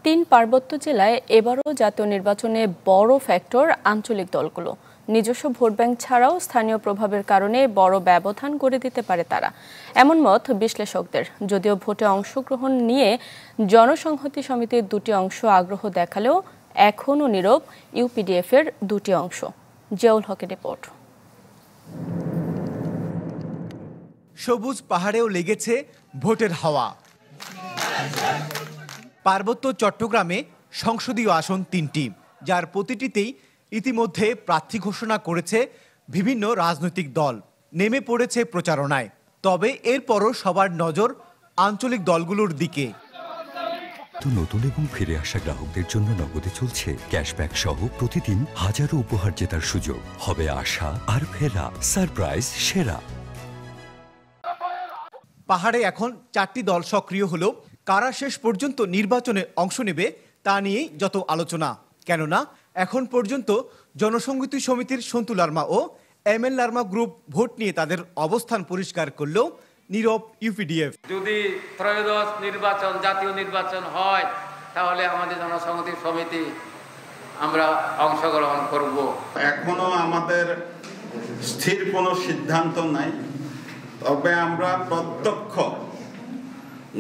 তিন পার্বত্য জেলায় এবারও জাতীয় নির্বাচনে বড় ফ্যাক্টর আঞ্চলিক দলগুলো। নিজস্ব ভোট ব্যাংক ছাড়াও স্থানীয় প্রভাবের কারণে বড় ব্যবধান গড়ে দিতে পারে তারা, এমন মত বিশ্লেষকদের। যদিও ভোটে অংশগ্রহণ নিয়ে জনসংহতি সমিতির দুটি অংশ আগ্রহ দেখালেও এখনও নীরব ইউপিডিএফ এর দুটি অংশ। জিয়াউল হকের রিপোর্ট। সবুজ পাহাড়েও লেগেছে ভোটের হাওয়া। পার্বত্য চট্টগ্রামে সংসদীয় আসন ৩টি, যার প্রতিটিতেই ইতিমধ্যে প্রার্থী ঘোষণা করেছে বিভিন্ন রাজনৈতিক দল। নেমে পড়েছে প্রচারণায়। তবে এরপরও সবার নজর আঞ্চলিক দলগুলোর দিকে। নতুন এবং ফিরে আসা গ্রাহকদের জন্য নগদে চলছে ক্যাশব্যাক সহ প্রতিদিন হাজারো উপহার জেতার সুযোগ। হবে আশা আর ফেরা, সারপ্রাইজ সেরা। পাহাড়ে এখন 4টি দল সক্রিয় হলেও কারা শেষ পর্যন্ত নির্বাচনে অংশ নেবে তা নিয়েই যত আলোচনা। কেননা এখন পর্যন্ত জনসংহতি সমিতির সন্তু লারমা ও এমএল লারমা গ্রুপ ভোট নিয়ে তাদের অবস্থান পরিষ্কার করলেও নীরব ইউপিডিএফ। যদি ত্রয়োদশ নির্বাচন, জাতীয় নির্বাচন হয়, তাহলে আমাদের জনসংহতি সমিতি আমরা অংশগ্রহণ করব। এখনো আমাদের স্থির কোনো সিদ্ধান্ত নাই, তবে আমরা প্রত্যক্ষ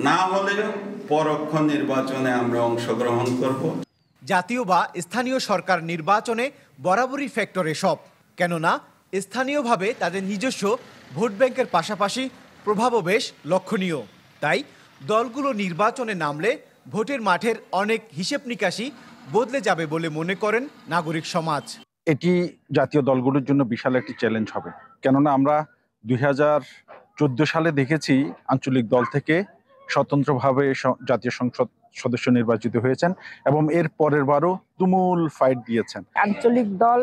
না হলেও পরোক্ষ নির্বাচনে আমরা অংশগ্রহণ করব। জাতীয় বা স্থানীয় সরকার নির্বাচনে বরাবরই ফ্যাক্টর এসব। কেননা স্থানীয়ভাবে তাদের নিজস্ব ভোট ব্যাংকের পাশাপাশি প্রভাবও বেশ লক্ষণীয়। তাই দলগুলো নির্বাচনে নামলে ভোটের মাঠের অনেক হিসেব নিকাশি বদলে যাবে বলে মনে করেন নাগরিক সমাজ। এটি জাতীয় দলগুলোর জন্য বিশাল একটি চ্যালেঞ্জ হবে। কেননা আমরা 2014 সালে দেখেছি আঞ্চলিক দল থেকে স্বতন্ত্রভাবে জাতীয় সংসদ সদস্য নির্বাচিত হয়েছেন এবং এর পরের বারও তুমুল ফাইট দিয়েছেন। আঞ্চলিক দল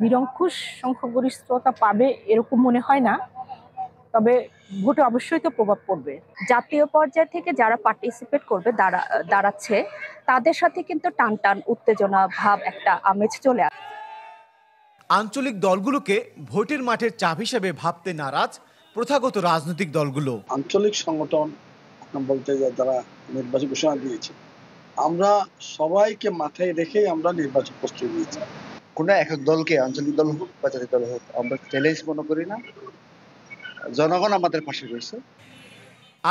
নিরঙ্কুশ সংখ্যাগরিষ্ঠতা পাবে এরকম মনে হয় না, তবে ভোটে অবশ্যই তো প্রভাব পড়বে। জাতীয় পর্যায় থেকে যারা পার্টিসিপেট করবে দাঁড়াচ্ছে, তাদের সাথে কিন্তু টান উত্তেজনা ভাব, একটা আমেজ চলে আসে। আঞ্চলিক দলগুলোকে ভোটের মাঠের চাপ হিসেবে ভাবতে নারাজ প্রথাগত রাজনৈতিক দলগুলো। আঞ্চলিক সংগঠন বলতে যারা নির্বাচন ঘোষণা দিয়েছে, আমরা সবাইকে মাথায় রেখে আমরা নির্বাচন প্রস্তুতি নিয়েছি। কোনো একক দলকে, আঞ্চলিক দল হোক বা জাতীয় দল হোক, আমরা চ্যালেঞ্জ মনে করি না। জনগণ আমাদের পাশে রয়েছে।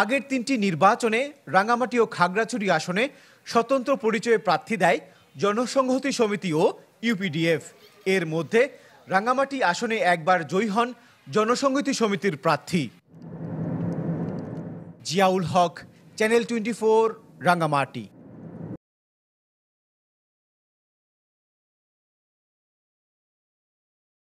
আগের 3টি নির্বাচনে রাঙ্গামাটি ও খাগড়াছড়ি আসনে স্বতন্ত্র পরিচয়ে প্রার্থী দেয় জনসংহতি সমিতি ও ইউপিডিএফ। এর মধ্যে রাঙ্গামাটি আসনে একবার জয়ী হন জনসংহতি সমিতির প্রার্থী। জিয়াউল হক, চ্যানেল 24, রাঙ্গামাটি।